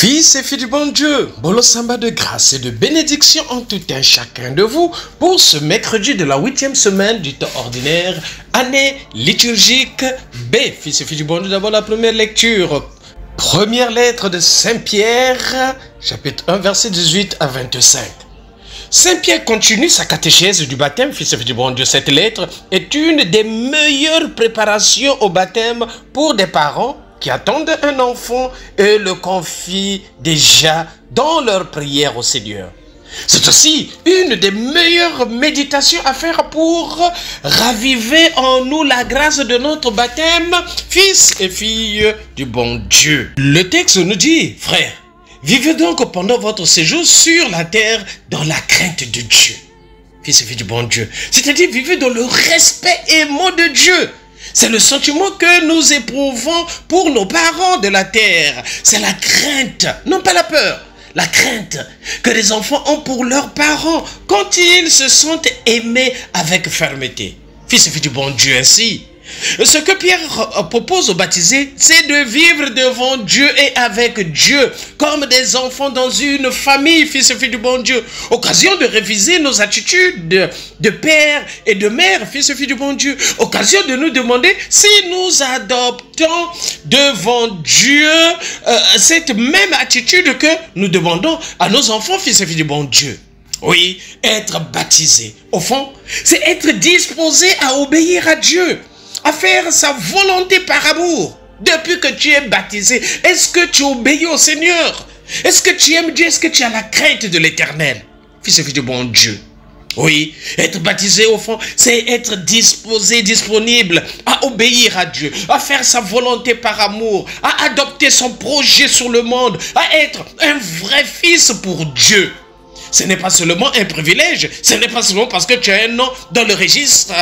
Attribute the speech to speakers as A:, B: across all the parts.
A: Fils et filles du bon Dieu, Bolo Samba de grâce et de bénédiction en tout un chacun de vous pour ce mercredi de la 8e semaine du temps ordinaire, année liturgique B. Fils et filles du bon Dieu, d'abord la première lecture. Première lettre de Saint Pierre, chapitre 1, verset 18 à 25. Saint Pierre continue sa catéchèse du baptême, fils et filles du bon Dieu. Cette lettre est une des meilleures préparations au baptême pour des parents qui attendent un enfant et le confient déjà dans leur prière au Seigneur. C'est aussi une des meilleures méditations à faire pour raviver en nous la grâce de notre baptême, fils et filles du bon Dieu. Le texte nous dit, frères, vivez donc pendant votre séjour sur la terre dans la crainte de Dieu. Fils et filles du bon Dieu. C'est-à-dire vivez dans le respect aimant de Dieu. C'est le sentiment que nous éprouvons pour nos parents de la terre. C'est la crainte, non pas la peur. La crainte que les enfants ont pour leurs parents quand ils se sentent aimés avec fermeté. Fils et filles du bon Dieu ainsi. Ce que Pierre propose aux baptisés, c'est de vivre devant Dieu et avec Dieu, comme des enfants dans une famille, fils et filles du bon Dieu. Occasion de réviser nos attitudes de père et de mère, fils et filles du bon Dieu. Occasion de nous demander si nous adoptons devant Dieu cette même attitude que nous demandons à nos enfants, fils et filles du bon Dieu. Oui, être baptisé, au fond, c'est être disposé à obéir à Dieu, à faire sa volonté par amour. Depuis que tu es baptisé, est-ce que tu obéis au Seigneur? Est-ce que tu aimes Dieu? Est-ce que tu as la crainte de l'Éternel? Fils et filles du bon Dieu. Oui, être baptisé au fond, c'est être disposé, disponible à obéir à Dieu, à faire sa volonté par amour, à adopter son projet sur le monde, à être un vrai fils pour Dieu. Ce n'est pas seulement un privilège, ce n'est pas seulement parce que tu as un nom dans le registre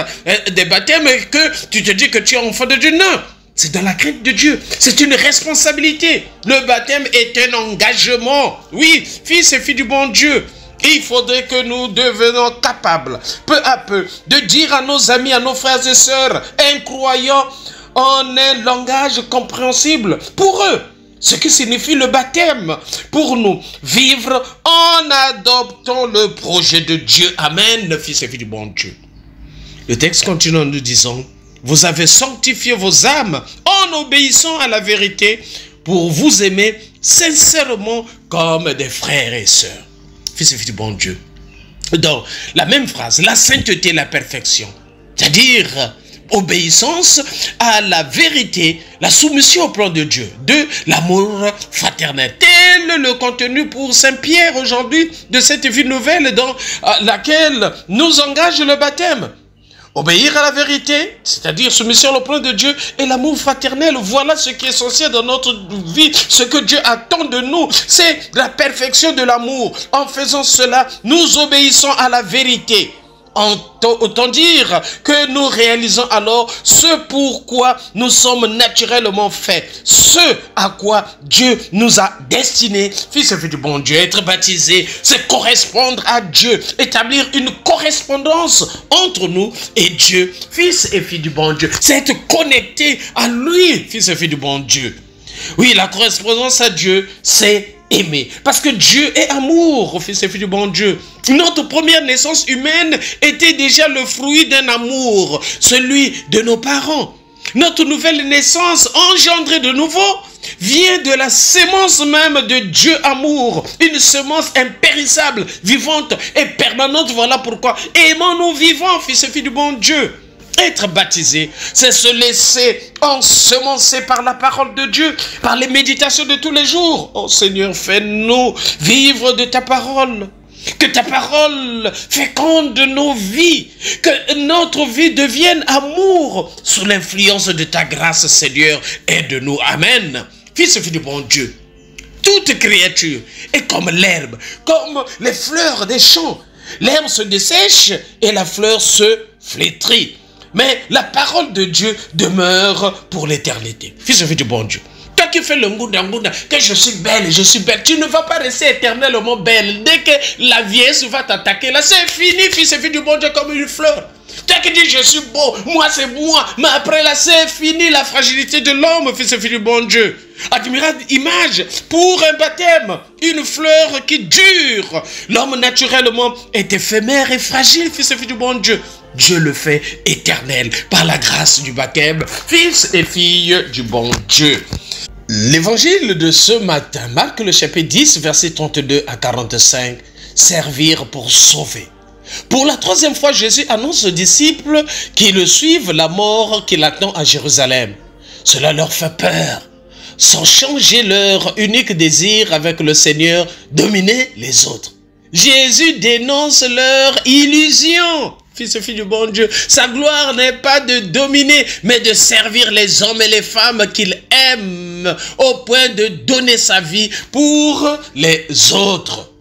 A: des baptêmes que tu te dis que tu es enfant de Dieu. Non, c'est dans la crainte de Dieu, c'est une responsabilité. Le baptême est un engagement. Oui, fils et filles du bon Dieu. Il faudrait que nous devenions capables, peu à peu, de dire à nos amis, à nos frères et sœurs, incroyants, en un langage compréhensible pour eux, ce que signifie le baptême pour nous, vivre en adoptant le projet de Dieu. Amen, fils et filles du bon Dieu. Le texte continue en nous disant, vous avez sanctifié vos âmes en obéissant à la vérité pour vous aimer sincèrement comme des frères et sœurs. Fils et filles du bon Dieu. Dans la même phrase, la sainteté, la perfection, c'est-à-dire obéissance à la vérité, la soumission au plan de Dieu, de l'amour fraternel. Tel le contenu pour Saint Pierre aujourd'hui de cette vie nouvelle dans laquelle nous engage le baptême. Obéir à la vérité, c'est-à-dire soumission au plan de Dieu et l'amour fraternel. Voilà ce qui est essentiel dans notre vie. Ce que Dieu attend de nous, c'est la perfection de l'amour. En faisant cela, nous obéissons à la vérité. Autant dire que nous réalisons alors ce pourquoi nous sommes naturellement faits, ce à quoi Dieu nous a destinés. Fils et filles du bon Dieu, être baptisé, c'est correspondre à Dieu, établir une correspondance entre nous et Dieu. Fils et filles du bon Dieu, c'est être connecté à lui, fils et filles du bon Dieu. Oui, la correspondance à Dieu, c'est aimer. Parce que Dieu est amour, fils et filles du bon Dieu. Notre première naissance humaine était déjà le fruit d'un amour, celui de nos parents. Notre nouvelle naissance, engendrée de nouveau, vient de la sémence même de Dieu amour. Une semence impérissable, vivante et permanente. Voilà pourquoi aimons-nous vivants, fils et filles du bon Dieu. Être baptisé, c'est se laisser ensemencer par la parole de Dieu, par les méditations de tous les jours. Oh Seigneur, fais-nous vivre de ta parole. Que ta parole féconde nos vies. Que notre vie devienne amour sous l'influence de ta grâce, Seigneur. Aide-nous. Amen. Fils et filles du bon Dieu, toute créature est comme l'herbe, comme les fleurs des champs. L'herbe se dessèche et la fleur se flétrit. Mais la parole de Dieu demeure pour l'éternité. Fils et filles du bon Dieu. Toi qui fais le ngouda, que je suis belle, tu ne vas pas rester éternellement belle. Dès que la vieillesse va t'attaquer, là c'est fini, fils et filles du bon Dieu, comme une fleur. Toi qui dis je suis beau, moi c'est moi. Mais après là c'est fini la fragilité de l'homme, fils et filles du bon Dieu. Admirable image pour un baptême, une fleur qui dure. L'homme naturellement est éphémère et fragile, fils et fille du bon Dieu. Dieu le fait éternel par la grâce du baptême, fils et fille du bon Dieu. L'évangile de ce matin, Marc le chapitre 10, versets 32 à 45, servir pour sauver. Pour la troisième fois, Jésus annonce aux disciples qui le suivent la mort qui l'attend à Jérusalem. Cela leur fait peur. Sans changer leur unique désir avec le Seigneur, dominer les autres. Jésus dénonce leur illusion. Fils et fille du bon Dieu, sa gloire n'est pas de dominer, mais de servir les hommes et les femmes qu'il aime, au point de donner sa vie pour les autres.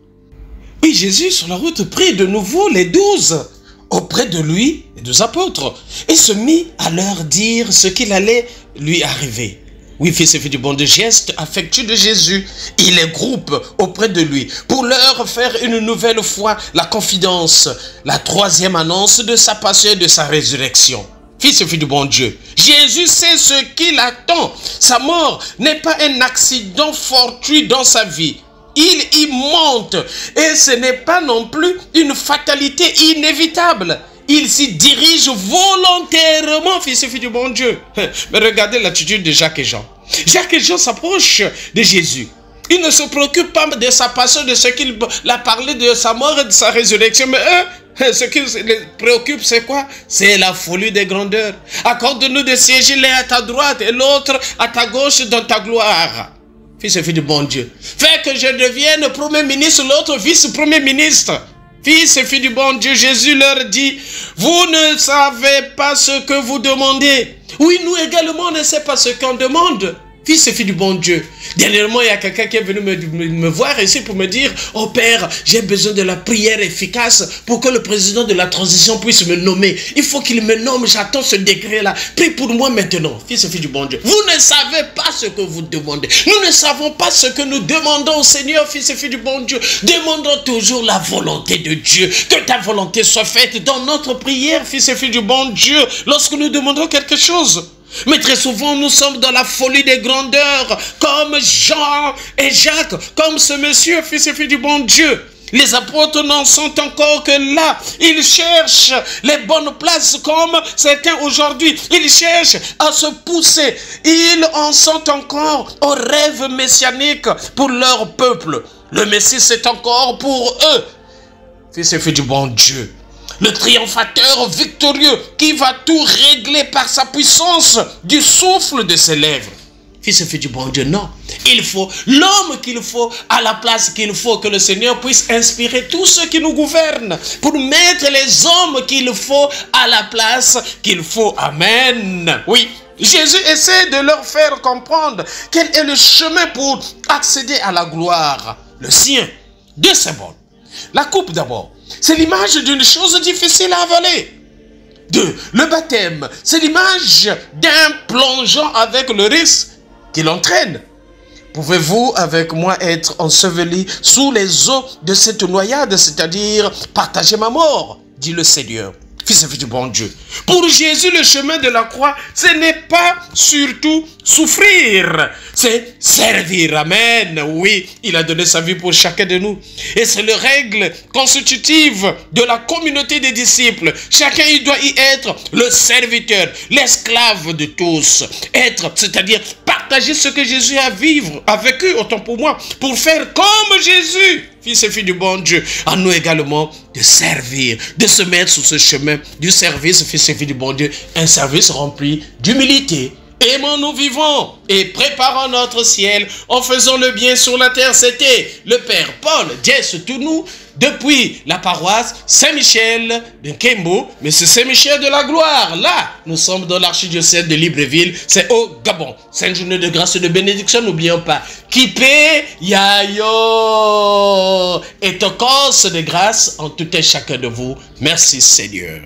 A: Oui, Jésus, sur la route, prit de nouveau les 12 auprès de lui, les 12 apôtres, et se mit à leur dire ce qu'il allait lui arriver. Oui, fils et filles du bon Dieu, geste affectueux de Jésus, il les groupe auprès de lui pour leur faire une nouvelle fois la confidence, la troisième annonce de sa passion et de sa résurrection. Fils et filles du bon Dieu, Jésus sait ce qu'il attend. Sa mort n'est pas un accident fortuit dans sa vie. Il y monte et ce n'est pas non plus une fatalité inévitable. Il s'y dirige volontairement, fils et filles du bon Dieu. Mais regardez l'attitude de Jacques et Jean. Jacques et Jean s'approchent de Jésus. Ils ne se préoccupent pas de sa passion, de ce qu'il a parlé, de sa mort et de sa résurrection. Mais eux, ce qui les préoccupe, c'est quoi? C'est la folie des grandeurs. Accorde-nous de siéger l'un à ta droite et l'autre à ta gauche dans ta gloire. Fils et filles du bon Dieu. Fais que je devienne premier ministre, l'autre vice-premier ministre. Fils et filles du bon Dieu, Jésus leur dit, vous ne savez pas ce que vous demandez. Oui, nous également, on ne sait pas ce qu'on demande. Fils et filles du bon Dieu. Dernièrement, il y a quelqu'un qui est venu me voir ici pour me dire, oh Père, j'ai besoin de la prière efficace pour que le président de la transition puisse me nommer. Il faut qu'il me nomme, j'attends ce décret-là. Prie pour moi maintenant, fils et filles du bon Dieu. Vous ne savez pas ce que vous demandez. Nous ne savons pas ce que nous demandons au Seigneur, fils et filles du bon Dieu. Demandons toujours la volonté de Dieu. Que ta volonté soit faite dans notre prière, fils et filles du bon Dieu, lorsque nous demandons quelque chose. Mais très souvent, nous sommes dans la folie des grandeurs, comme Jean et Jacques, comme ce monsieur, fils et fille du bon Dieu. Les apôtres n'en sont encore que là. Ils cherchent les bonnes places comme certains aujourd'hui. Ils cherchent à se pousser. Ils en sont encore au rêve messianique pour leur peuple. Le Messie, c'est encore pour eux. Fils et fille du bon Dieu. Le triomphateur victorieux qui va tout régler par sa puissance du souffle de ses lèvres. Fils et fille du bon Dieu, non. Il faut l'homme qu'il faut à la place qu'il faut, que le Seigneur puisse inspirer tous ceux qui nous gouvernent pour mettre les hommes qu'il faut à la place qu'il faut. Amen. Oui, Jésus essaie de leur faire comprendre quel est le chemin pour accéder à la gloire. Le sien, deux symboles. La coupe d'abord. C'est l'image d'une chose difficile à avaler. 2. Le baptême. C'est l'image d'un plongeon avec le risque qu'il entraîne. Pouvez-vous avec moi être enseveli sous les eaux de cette noyade, c'est-à-dire partager ma mort, dit le Seigneur. Fils et fille du bon Dieu. Pour Jésus, le chemin de la croix, ce n'est pas surtout souffrir, c'est servir. Amen. Oui, il a donné sa vie pour chacun de nous. Et c'est la règle constitutive de la communauté des disciples. Chacun, il doit y être le serviteur, l'esclave de tous. Être, c'est-à-dire partager ce que Jésus a vécu, autant pour moi, pour faire comme Jésus. Fils et filles du bon Dieu, à nous également de servir, de se mettre sur ce chemin du service, fils et filles du bon Dieu, un service rempli d'humilité. Aimons, nous vivons et préparons notre ciel en faisant le bien sur la terre. C'était le Père Paul Jess Tounou depuis la paroisse Saint-Michel de Kembo, mais c'est Saint-Michel de la Gloire. Là, nous sommes dans l'archidiocèse de Libreville, c'est au Gabon. Sainte journée de grâce et de bénédiction, n'oublions pas. Kipe Yayo et Tokos de grâce en tout et chacun de vous. Merci Seigneur.